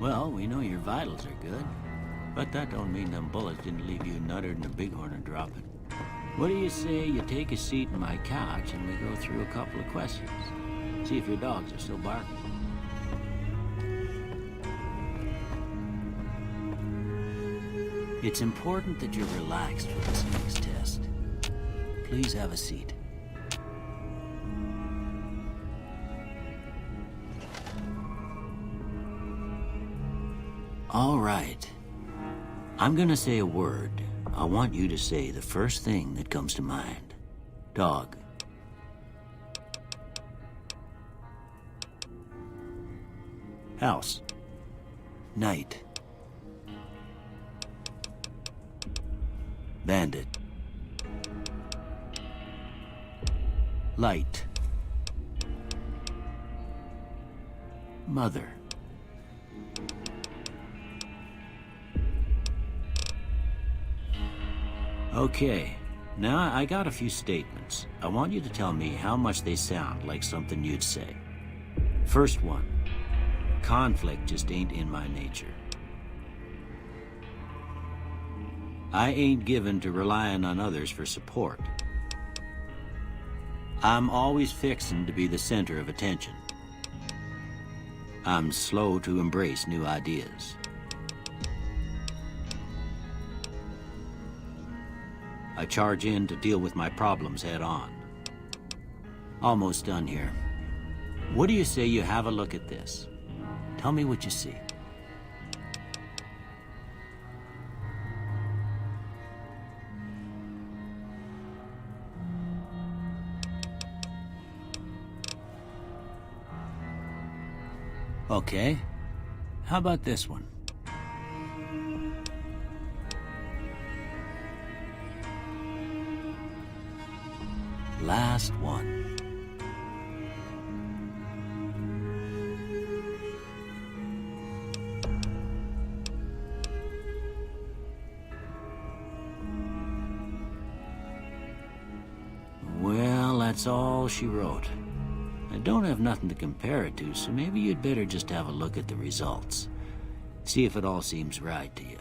Well, we know your vitals are good, but that don't mean them bullets didn't leave you nuttered and a bighorn dropping. What do you say you take a seat in my couch and we go through a couple of questions? See if your dogs are still barking. It's important that you're relaxed for this next test. Please have a seat. All right. I'm gonna say a word. I want you to say the first thing that comes to mind. Dog. House. Night. Bandit. Light. Mother. Okay, now I got a few statements. I want you to tell me how much they sound like something you'd say. First one, conflict just ain't in my nature. I ain't given to relying on others for support. I'm always fixin' to be the center of attention. I'm slow to embrace new ideas. I charge in to deal with my problems head on. Almost done here. What do you say you have a look at this? Tell me what you see. Okay. How about this one? Last one. Well, that's all she wrote. I don't have nothing to compare it to, so maybe you'd better just have a look at the results. See if it all seems right to you.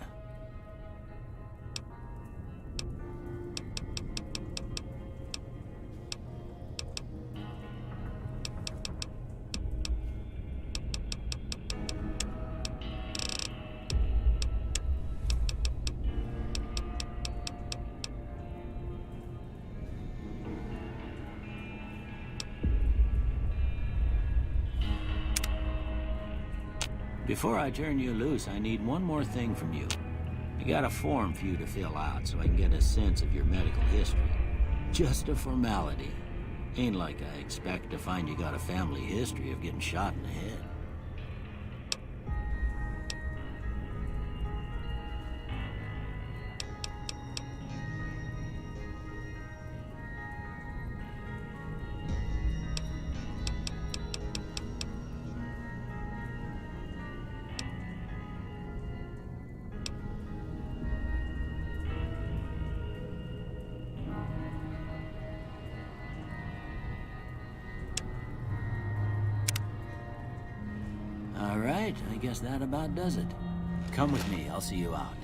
Before I turn you loose, I need one more thing from you. I got a form for you to fill out so I can get a sense of your medical history. Just a formality. Ain't like I expect to find you got a family history of getting shot in the head. All right, I guess that about does it. Come with me, I'll see you out.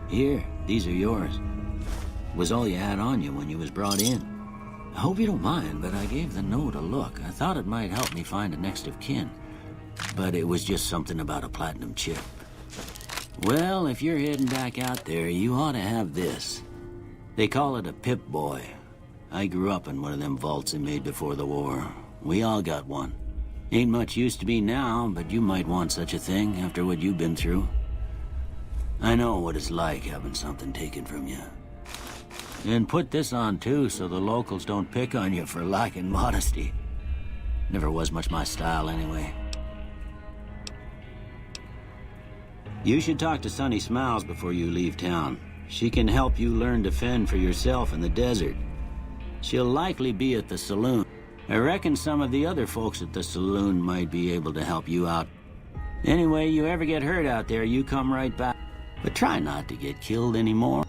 Here, these are yours. Was all you had on you when you was brought in. I hope you don't mind, but I gave the note a look. I thought it might help me find a next of kin. But it was just something about a platinum chip. Well, if you're heading back out there, you ought to have this. They call it a Pip Boy. I grew up in one of them vaults they made before the war. We all got one. Ain't much use to me now, but you might want such a thing after what you've been through. I know what it's like having something taken from you. And put this on too, so the locals don't pick on you for lacking modesty. Never was much my style anyway. You should talk to Sunny Smiles before you leave town. She can help you learn to fend for yourself in the desert. She'll likely be at the saloon. I reckon some of the other folks at the saloon might be able to help you out. Anyway, you ever get hurt out there, you come right back. But try not to get killed anymore.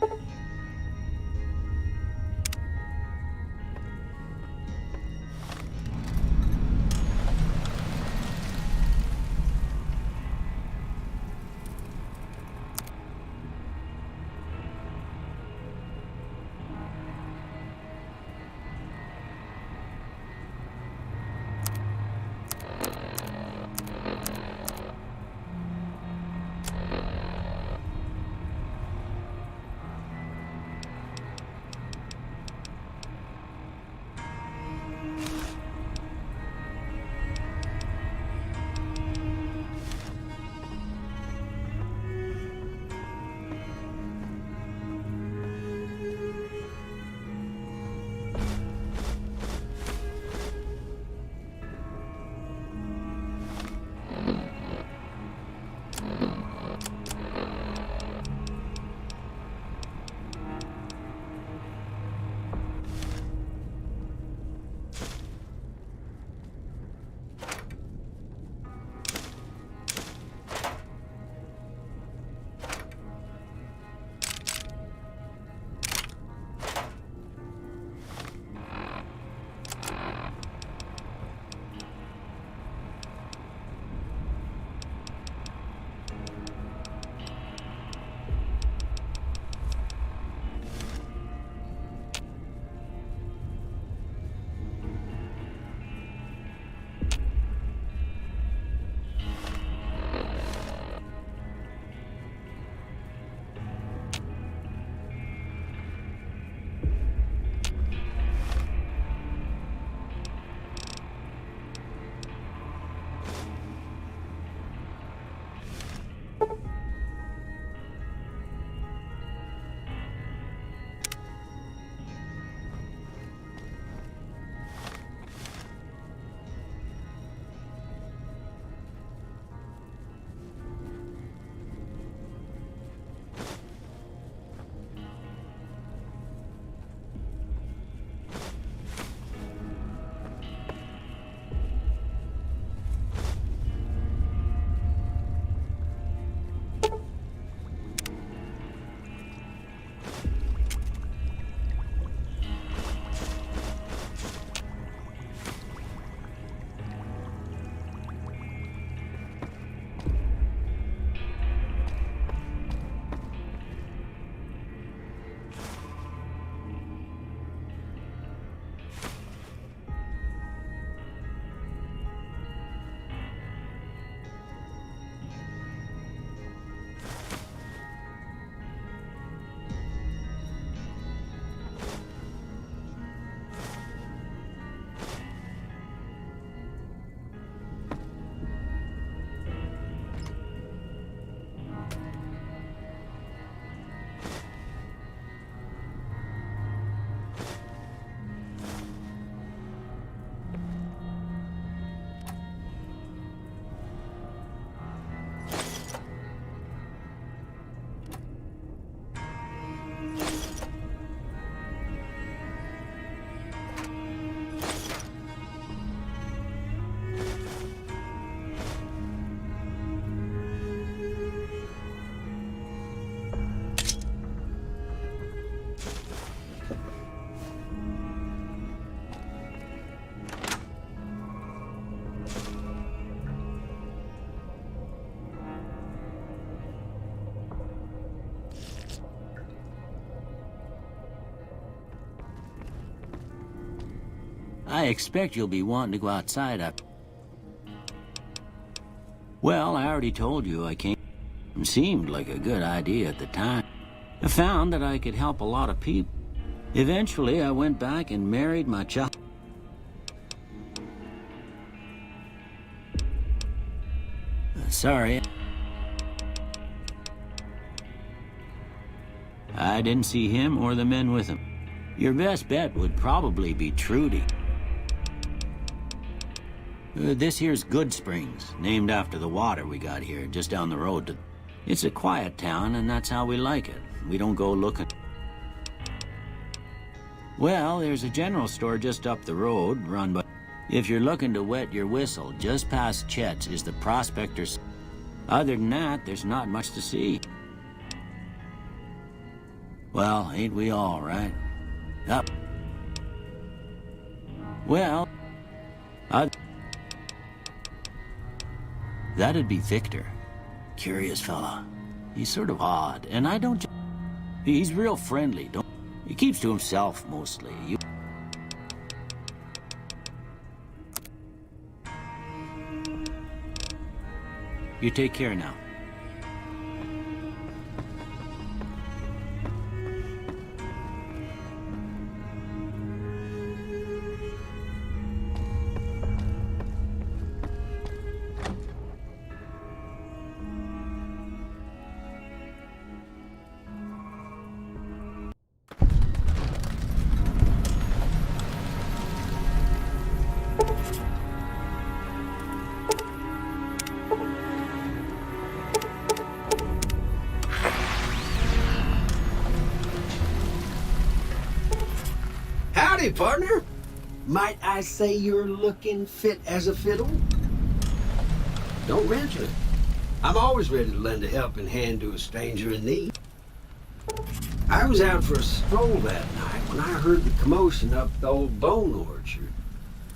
I expect you'll be wanting to go outside up. Well, I already told you I came. It seemed like a good idea at the time. I found that I could help a lot of people. Eventually, I went back and married my child. Sorry. I didn't see him or the men with him. Your best bet would probably be Trudy. This here's Good Springs, named after the water we got here, just down the road. It's a quiet town, and that's how we like it. We don't go looking. Well, there's a general store just up the road, run by... If you're looking to wet your whistle, just past Chet's is the Prospector's. Other than that, there's not much to see. Well, ain't we all, right? Up. Well, that'd be Victor. Curious fella. He's sort of odd, and I don't... He's real friendly, don't... He keeps to himself, mostly. You take care now. Howdy, partner. Might I say you're looking fit as a fiddle? Don't mention it. I'm always ready to lend a helping hand to a stranger in need. I was out for a stroll that night when I heard the commotion up the old bone orchard.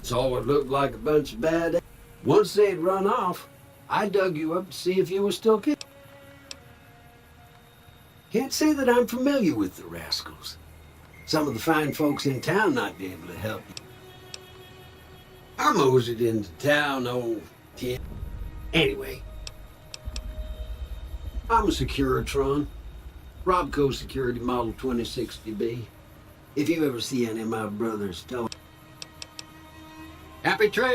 Saw what looked like a bunch of bad... Once they'd run off, I dug you up to see if you were still kicking. Can't say that I'm familiar with the rascals. Some of the fine folks in town might be able to help you. I moseyed into town, old kid. Anyway, I'm a Securitron. Robco Security Model 2060B. If you ever see any of my brothers, tell them. Happy trail!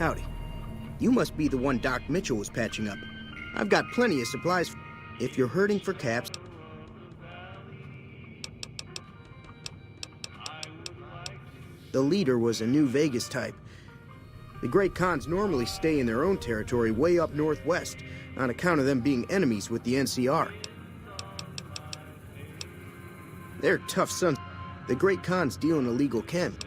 Howdy. You must be the one Doc Mitchell was patching up. I've got plenty of supplies if you're hurting for caps. The leader was a New Vegas type. The Great Khans normally stay in their own territory way up northwest, on account of them being enemies with the NCR. They're tough sons. The Great Khans deal in illegal chem.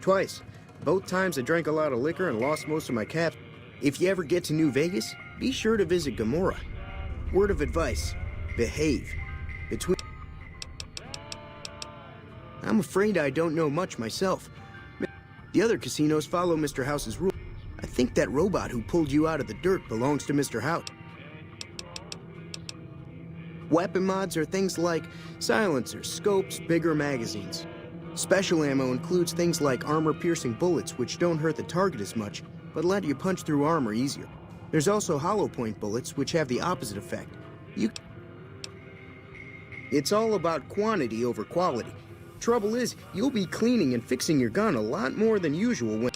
Twice. Both times I drank a lot of liquor and lost most of my caps. If you ever get to New Vegas, be sure to visit Gomorrah. Word of advice, behave. I'm afraid I don't know much myself. The other casinos follow Mr. House's rules. I think that robot who pulled you out of the dirt belongs to Mr. House. Weapon mods are things like silencers, scopes, bigger magazines. Special ammo includes things like armor-piercing bullets, which don't hurt the target as much, but let you punch through armor easier. There's also hollow point bullets, which have the opposite effect. It's all about quantity over quality. Trouble is, you'll be cleaning and fixing your gun a lot more than usual when...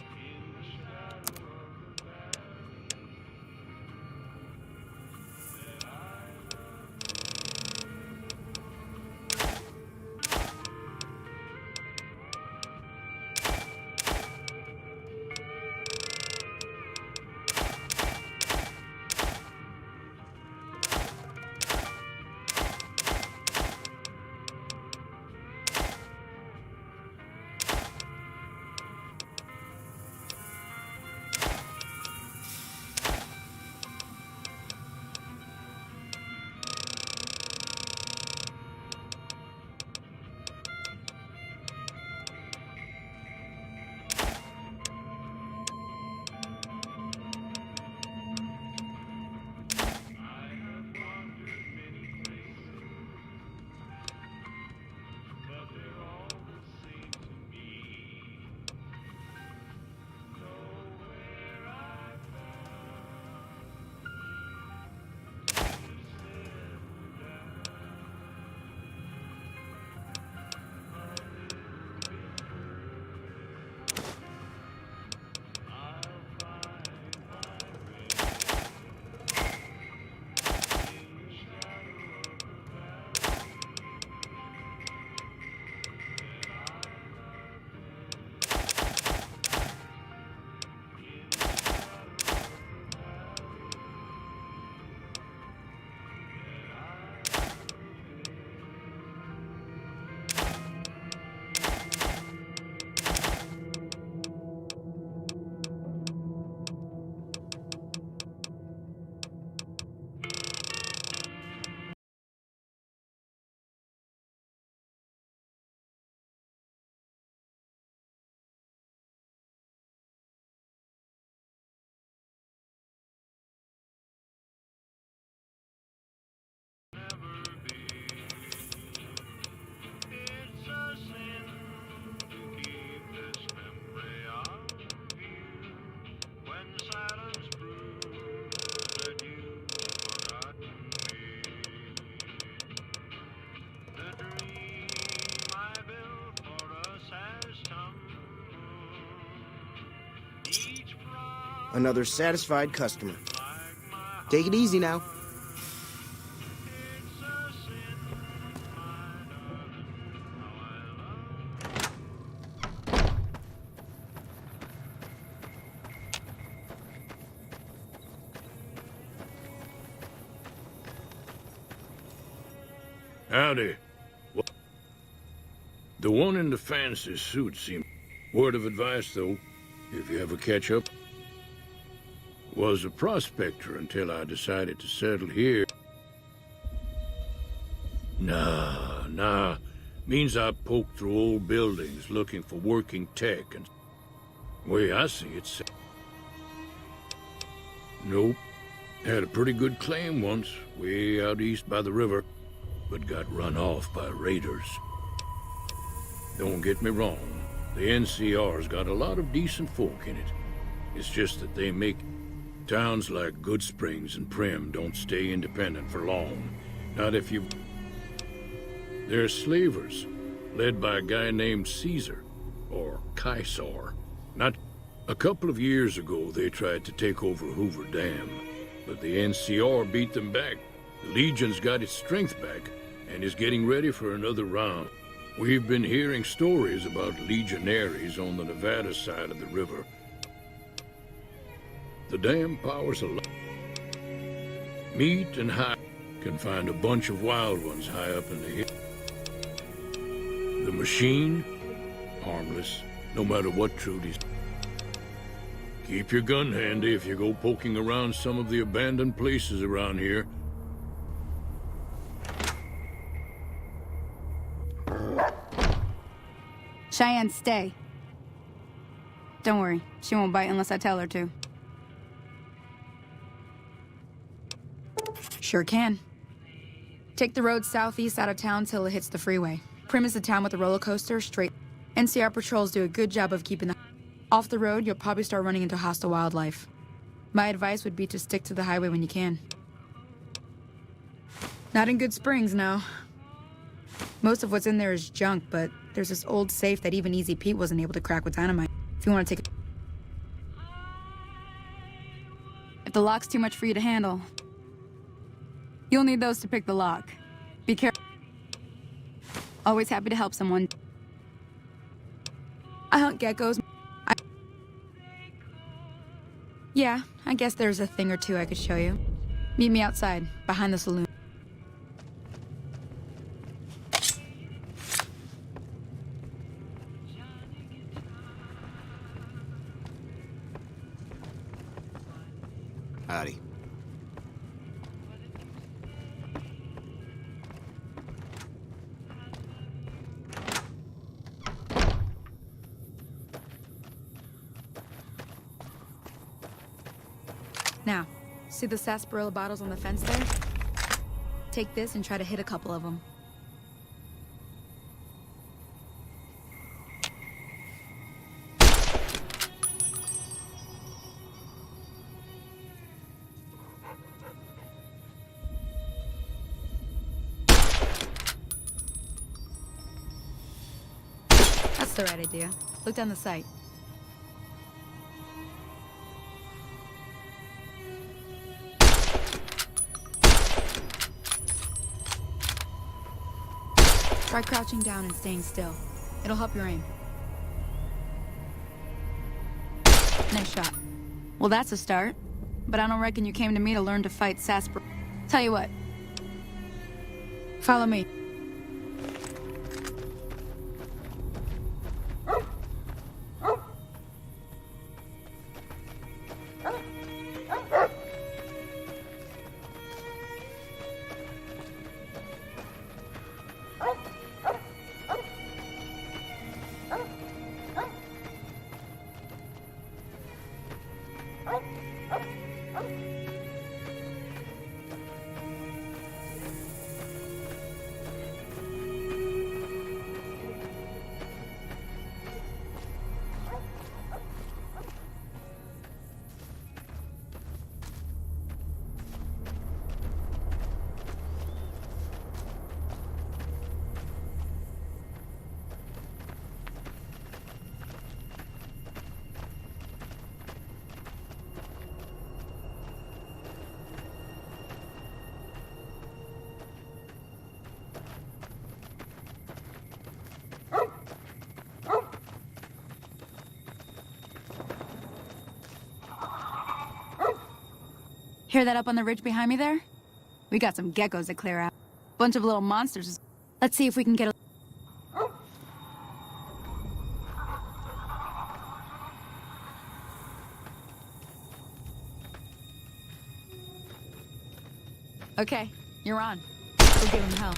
Another satisfied customer. Take it easy now. Howdy. The one in the fancy suit seemed... Word of advice, though, if you ever catch up. Was a prospector until I decided to settle here. Nah. Means I poke through old buildings looking for working tech and... Way I see it... Nope. Had a pretty good claim once, way out east by the river, but got run off by raiders. Don't get me wrong, the NCR's got a lot of decent folk in it. It's just that they make... Towns like Good Springs and Prim don't stay independent for long. Not if you... They're slavers, led by a guy named Caesar, or Caesar. Not a couple of years ago, they tried to take over Hoover Dam, but the NCR beat them back. The Legion's got its strength back and is getting ready for another round. We've been hearing stories about legionaries on the Nevada side of the river. The dam powers a lot. Meat and high can find a bunch of wild ones high up in the hill. The machine, harmless, no matter what Trudy's. Keep your gun handy if you go poking around some of the abandoned places around here. Cheyenne, stay. Don't worry, she won't bite unless I tell her to. Sure can. Take the road southeast out of town till it hits the freeway. Prim is the town with a roller coaster, straight. NCR patrols do a good job of keeping the... Off the road, you'll probably start running into hostile wildlife. My advice would be to stick to the highway when you can. Not in Good Springs, no. Most of what's in there is junk, but there's this old safe that even Easy Pete wasn't able to crack with dynamite. If you want to take it... If the lock's too much for you to handle, you'll need those to pick the lock. Be careful. Always happy to help someone. I hunt geckos. Yeah, I guess there's a thing or two I could show you. Meet me outside, behind the saloon. Howdy. Now, see the sarsaparilla bottles on the fence there? Take this and try to hit a couple of them. That's the right idea. Look down the sight. Try crouching down and staying still. It'll help your aim. Nice shot. Well, that's a start. But I don't reckon you came to me to learn to fight sarsaparilla. Tell you what. Follow me. Hear that up on the ridge behind me there? We got some geckos to clear out. Bunch of little monsters. Let's see if we can get a... Okay, you're on. Go give him hell.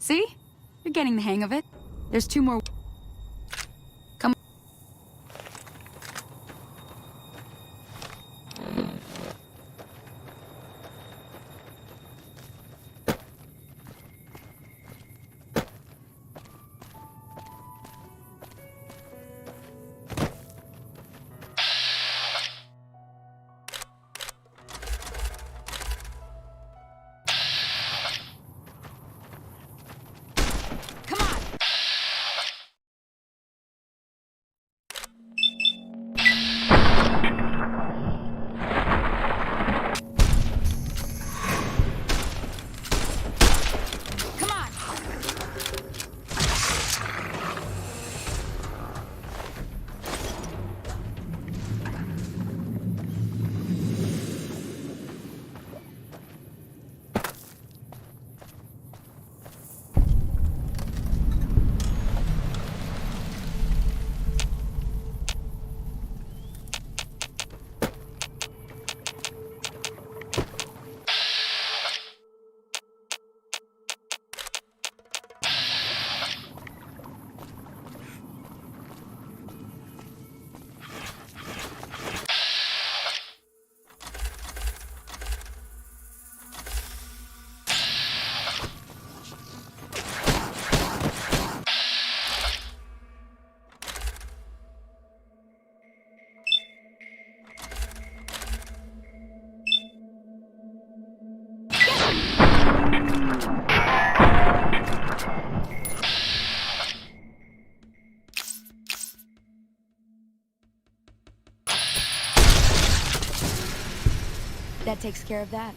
See? You're getting the hang of it. There's 2 more. Come. Come on. Come on. That takes care of that.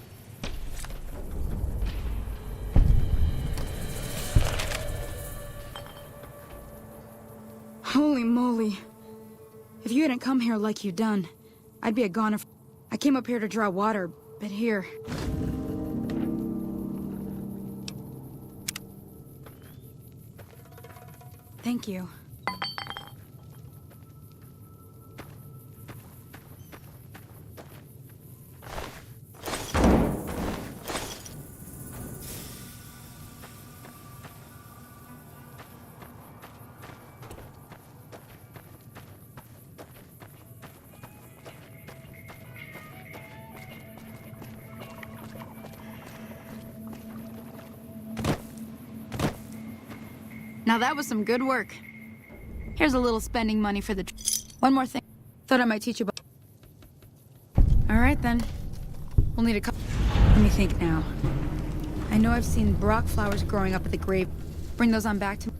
Holy moly. If you hadn't come here like you done, I'd be a goner. I came up here to draw water, but here. Thank you. Now that was some good work. Here's a little spending money for the... One more thing. Thought I might teach you about... All right, then. We'll need a couple... Let me think now. I know I've seen Brock flowers growing up at the grave. Bring those on back to me.